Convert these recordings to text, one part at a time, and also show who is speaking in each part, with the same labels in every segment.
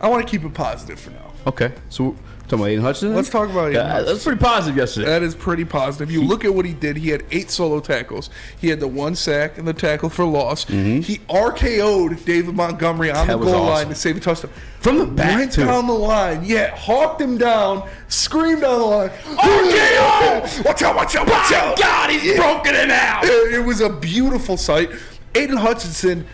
Speaker 1: I want to keep it positive for now.
Speaker 2: Okay, so talking about Aidan Hutchinson?
Speaker 1: Let's talk about Aidan Hutchinson.
Speaker 2: That's pretty positive yesterday.
Speaker 1: That is pretty positive. You look at what he did. He had 8 solo tackles. He had the 1 sack and the tackle for loss. Mm-hmm. He RKO'd David Montgomery on the goal line to save a touchdown.
Speaker 2: From the back,
Speaker 1: went down the line. Yeah, hawked him down, screamed down the line. RKO! Watch out, watch out, watch out.
Speaker 2: God, he's broken it out.
Speaker 1: It was a beautiful sight. Aidan Hutchinson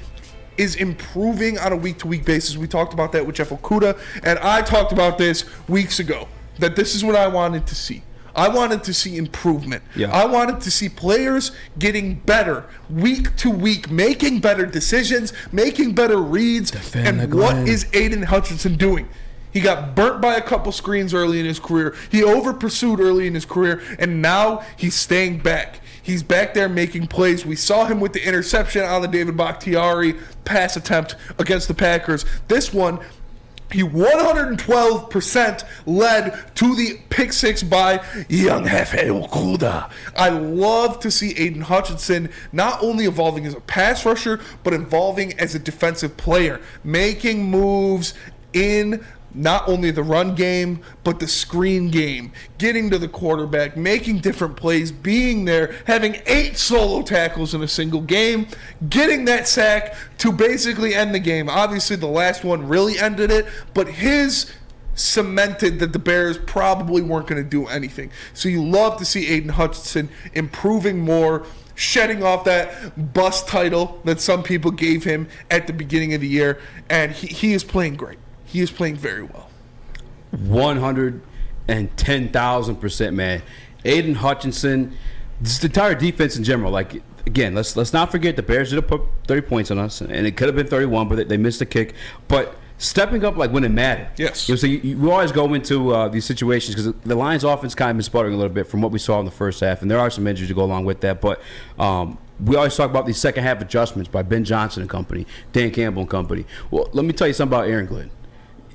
Speaker 1: is improving on a week-to-week basis. We talked about that with Jeff Okuda, and I talked about this weeks ago, that this is what I wanted to see. I wanted to see improvement.
Speaker 2: Yeah.
Speaker 1: I wanted to see players getting better week to week, making better decisions, making better reads. And what is Aidan Hutchinson doing? He got burnt by a couple screens early in his career. He over-pursued early in his career, and now he's staying back. He's back there making plays. We saw him with the interception on the David Bakhtiari pass attempt against the Packers. This one, he 112% led to the pick six by young Hefe Okuda. I love to see Aidan Hutchinson not only evolving as a pass rusher, but evolving as a defensive player, making moves in not only the run game, but the screen game, getting to the quarterback, making different plays, being there, having 8 solo tackles in a single game, getting that sack to basically end the game. Obviously, the last one really ended it, but his cemented that the Bears probably weren't going to do anything. So you love to see Aidan Hutchinson improving more, shedding off that bust title that some people gave him at the beginning of the year, and he is playing great. He is playing very well.
Speaker 2: 110,000%, man. Aidan Hutchinson, this the entire defense in general. Like, again, let's not forget the Bears did put 30 points on us, and it could have been 31, but they missed the kick. But stepping up like when it mattered.
Speaker 1: Yes.
Speaker 2: So we always go into these situations because the Lions' offense kind of been sputtering a little bit from what we saw in the first half, and there are some injuries to go along with that. But we always talk about these second half adjustments by Ben Johnson and company, Dan Campbell and company. Well, let me tell you something about Aaron Glenn.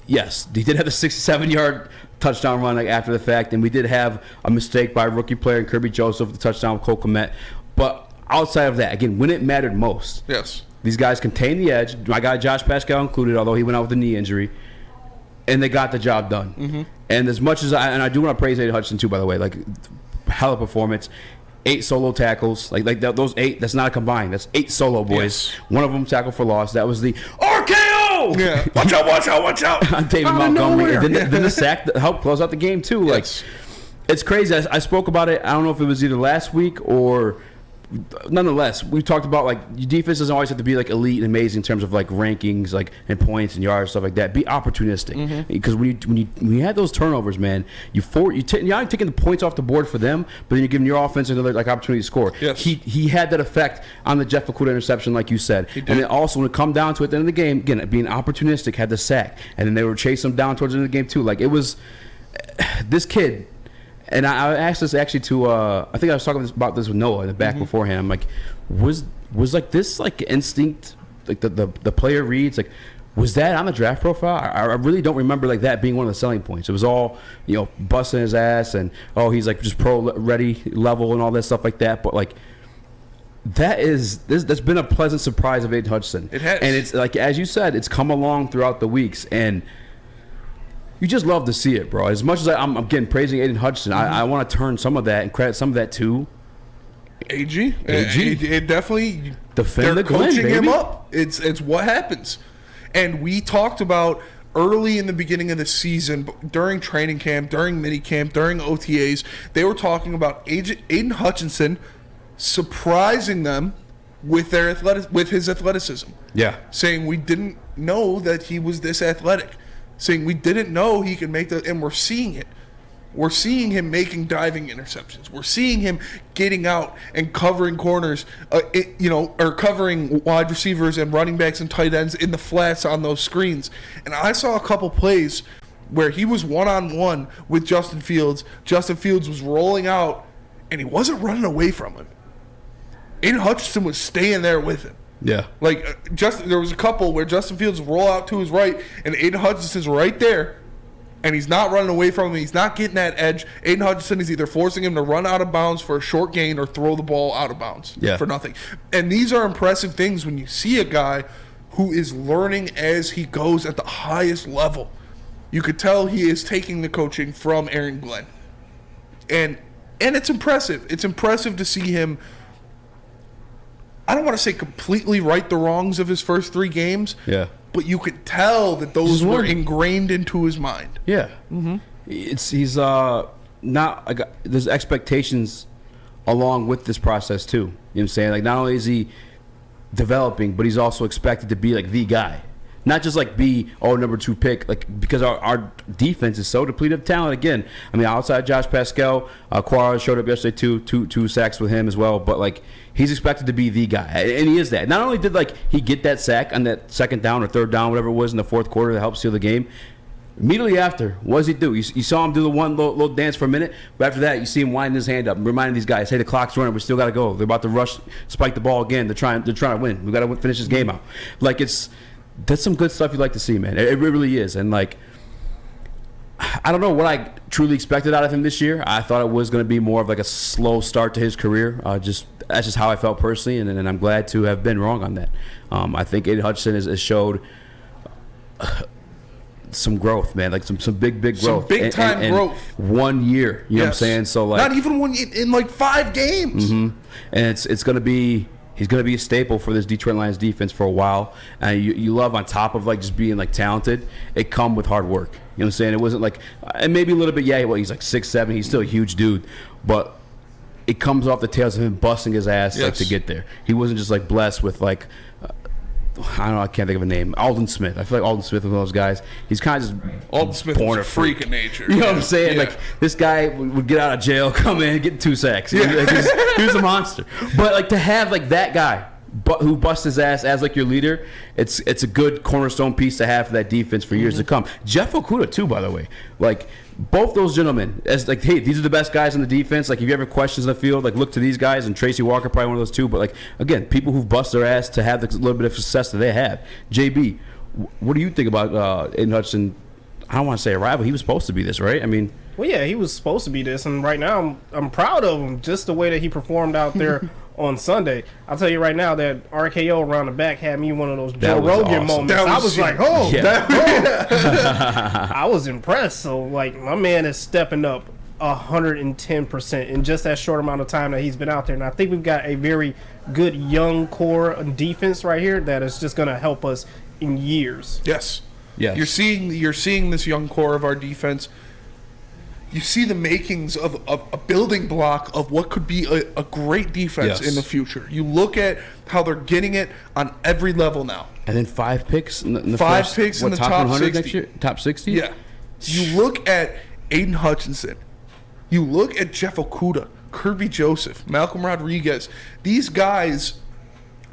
Speaker 2: Yes, he did have a 67-yard touchdown run after the fact, and we did have a mistake by a rookie player, Kirby Joseph, the touchdown with Cole Kmet. But outside of that, again, when it mattered most,
Speaker 1: yes,
Speaker 2: these guys contained the edge. My guy Josh Pascal included, although he went out with a knee injury, and they got the job done. Mm-hmm. And as much as I do want to praise Aidan Hutchinson too, by the way, like hell of a performance. 8 solo tackles, like those 8. That's not a combined. That's 8 solo boys. Yes. One of them tackled for loss. That was the RKO.
Speaker 1: Yeah. Watch out! Watch out! Watch out!
Speaker 2: On David Montgomery. And then the sack that helped close out the game too. Like,
Speaker 1: yes.
Speaker 2: It's crazy. I spoke about it. I don't know if it was either last week or. Nonetheless, we talked about like your defense doesn't always have to be like elite and amazing in terms of like rankings, like and points and yards, stuff like that. Be opportunistic because when you had those turnovers, man, you're not taking the points off the board for them, but then you're giving your offense another like opportunity to score.
Speaker 1: Yes.
Speaker 2: He had that effect on the Jeff Okuda interception, like you said, and then also when it come down to it at the end of the game, again being opportunistic, had the sack, and then they were chasing him down towards the end of the game too. Like it was this kid. And I asked this actually to I think I was talking about this with Noah in the back beforehand. I'm like, was like this like instinct, like the player reads, like was that on the draft profile? I really don't remember like that being one of the selling points. It was all busting his ass and he's like just pro ready level and all that stuff like that. But like that's been a pleasant surprise of Aidan Hutchinson.
Speaker 1: It has,
Speaker 2: and it's like as you said, it's come along throughout the weeks and. You just love to see it, bro. As much as I'm again praising Aidan Hutchinson, I want to turn some of that and credit some of that to
Speaker 1: AG. It definitely
Speaker 2: defend the Glenn,
Speaker 1: coaching
Speaker 2: baby.
Speaker 1: him up. It's what happens. And we talked about early in the beginning of the season, during training camp, during mini camp, during OTAs, they were talking about Aidan Hutchinson surprising them with his athleticism.
Speaker 2: Yeah,
Speaker 1: saying we didn't know that he was this athletic. Saying we didn't know he could make and we're seeing it. We're seeing him making diving interceptions. We're seeing him getting out and covering corners, or covering wide receivers and running backs and tight ends in the flats on those screens. And I saw a couple plays where he was one-on-one with Justin Fields. Justin Fields was rolling out, and he wasn't running away from him. Aidan Hutchinson was staying there with him.
Speaker 2: Yeah.
Speaker 1: Like, there was a couple where Justin Fields roll out to his right, and Aidan Hutchinson's right there, and he's not running away from him. He's not getting that edge. Aidan Hutchinson is either forcing him to run out of bounds for a short gain or throw the ball out of bounds for nothing. And these are impressive things when you see a guy who is learning as he goes at the highest level. You could tell he is taking the coaching from Aaron Glenn. And it's impressive. It's impressive to see him, I don't want to say completely right the wrongs of his first 3 games.
Speaker 2: Yeah.
Speaker 1: But you could tell that those were ingrained into his mind.
Speaker 2: Yeah. Mm-hmm. He's not, there's expectations along with this process too. You know what I'm saying? Like, not only is he developing, but he's also expected to be like the guy. Not just like be number 2 pick, like, because our defense is so depleted of talent. Again, I mean, outside Josh Pascal, Quara showed up yesterday too, two sacks with him as well. But like, he's expected to be the guy, and he is that. Not only did like he get that sack on that 2nd down or 3rd down, whatever it was in the 4th quarter to help seal the game. Immediately after, what does he do? You saw him do the one little dance for a minute, but after that, you see him winding his hand up, reminding these guys, "Hey, the clock's running. We still got to go. They're about to rush, spike the ball again. They're trying to win. We got to finish this game out." Like, that's some good stuff you like to see, man. It really is. And like, I don't know what I truly expected out of him this year. I thought it was going to be more of like a slow start to his career. That's just how I felt personally, and I'm glad to have been wrong on that. I think Aidan Hutchinson has showed some growth, man. Like some big growth,
Speaker 1: some big time growth.
Speaker 2: 1 year, you know what I'm saying? So like,
Speaker 1: not even one in like 5 games.
Speaker 2: Mm-hmm. And it's going to be. He's going to be a staple for this Detroit Lions defense for a while. And you love, on top of like just being like talented, it come with hard work. You know what I'm saying? It wasn't like, and maybe a little bit, yeah, well, he's like 6'7", he's still a huge dude, but it comes off the tails of him busting his ass like to get there. He wasn't just like blessed with like, I don't know, I can't think of a name. Alden Smith. I feel like Alden Smith was one of those guys. He's kind of just
Speaker 1: Alden Smith
Speaker 2: born
Speaker 1: was a freak of nature.
Speaker 2: You know what I'm saying? Yeah. Like, this guy would get out of jail, come in, get 2 sacks. Yeah. Like, he was a monster. But like, to have like that guy who busts his ass as like your leader, it's a good cornerstone piece to have for that defense for years to come. Jeff Okudah too, by the way. Like, both those gentlemen, as like, hey, these are the best guys on the defense. Like, if you have questions in the field, like, look to these guys, and Tracy Walker probably one of those too. But like, again, people who bust their ass to have the little bit of success that they have. JB, what do you think about Aidan Hutchinson? I don't want to say a rival. He was supposed to be this, right? I mean,
Speaker 3: well, yeah, he was supposed to be this, and right now I'm proud of him, just the way that he performed out there on Sunday. I'll tell you right now that RKO around the back had me one of those Joe Rogan moments. I was like, oh, I was impressed. So like, my man is stepping up 110% in just that short amount of time that he's been out there. And I think we've got a very good young core defense right here that is just going to help us in years.
Speaker 1: Yes. You're seeing this young core of our defense. You see the makings of a building block of what could be a great defense in the future. You look at how they're getting it on every level now.
Speaker 2: And then 5 picks in the
Speaker 1: first, picks in the top 60
Speaker 2: next year? Top 60?
Speaker 1: Yeah. You look at Aidan Hutchinson. You look at Jeff Okudah, Kirby Joseph, Malcolm Rodriguez. These guys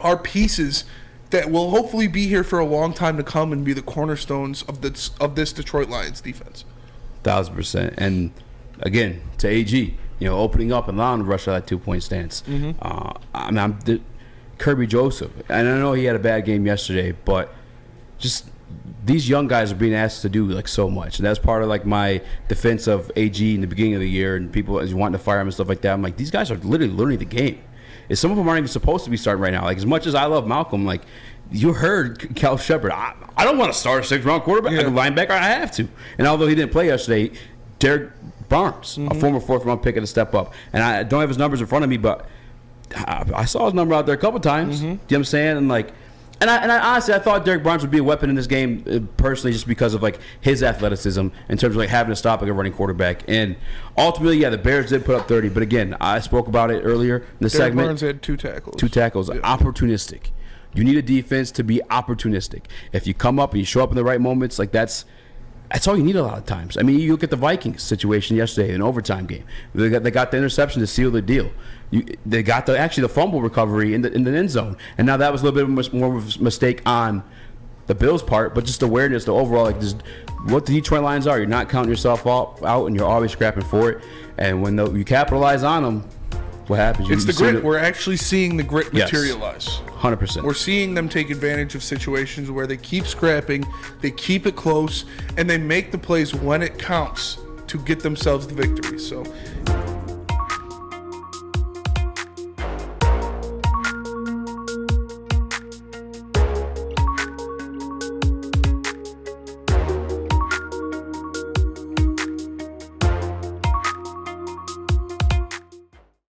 Speaker 1: are pieces that will hopefully be here for a long time to come and be the cornerstones of this Detroit Lions defense.
Speaker 2: 1,000%. And again, to AG, opening up and allowing to rush out that 2-point stance. I mean, Kirby Joseph, and I know he had a bad game yesterday, but just these young guys are being asked to do like so much, and that's part of like my defense of AG in the beginning of the year, and people as wanting to fire him and stuff like that. I'm like, these guys are literally learning the game. And some of them aren't even supposed to be starting right now. Like, as much as I love Malcolm, like, you heard Cal Shepard. I don't want to start a 6th-round quarterback. Like a linebacker, I have to. And although he didn't play yesterday, Derek Barnes, a former 4th-round pick, had to step up. And I don't have his numbers in front of me, but I saw his number out there a couple times. You know what I'm saying? And like, and I honestly, I thought Derek Barnes would be a weapon in this game personally, just because of like his athleticism in terms of like having to stop like a running quarterback. And ultimately, yeah, the Bears did put up 30. But again, I spoke about it earlier in the segment.
Speaker 1: Derek Barnes had 2 tackles.
Speaker 2: 2 tackles. Yeah. Opportunistic. You need a defense to be opportunistic. If you come up and you show up in the right moments, like that's all you need a lot of times. I mean, you look at the Vikings situation yesterday, an overtime game. They got the interception to seal the deal. They got the fumble recovery in the end zone, and now that was a little bit more of a mistake on the Bills' part, but just awareness, the overall, like just what the Detroit Lions are. You're not counting yourself out, and you're always scrapping for it. And when you capitalize on them, what happens?
Speaker 1: It's the grit. We're actually seeing the grit materialize.
Speaker 2: 100%.
Speaker 1: We're seeing them take advantage of situations where they keep scrapping, they keep it close, and they make the plays when it counts to get themselves the victory. So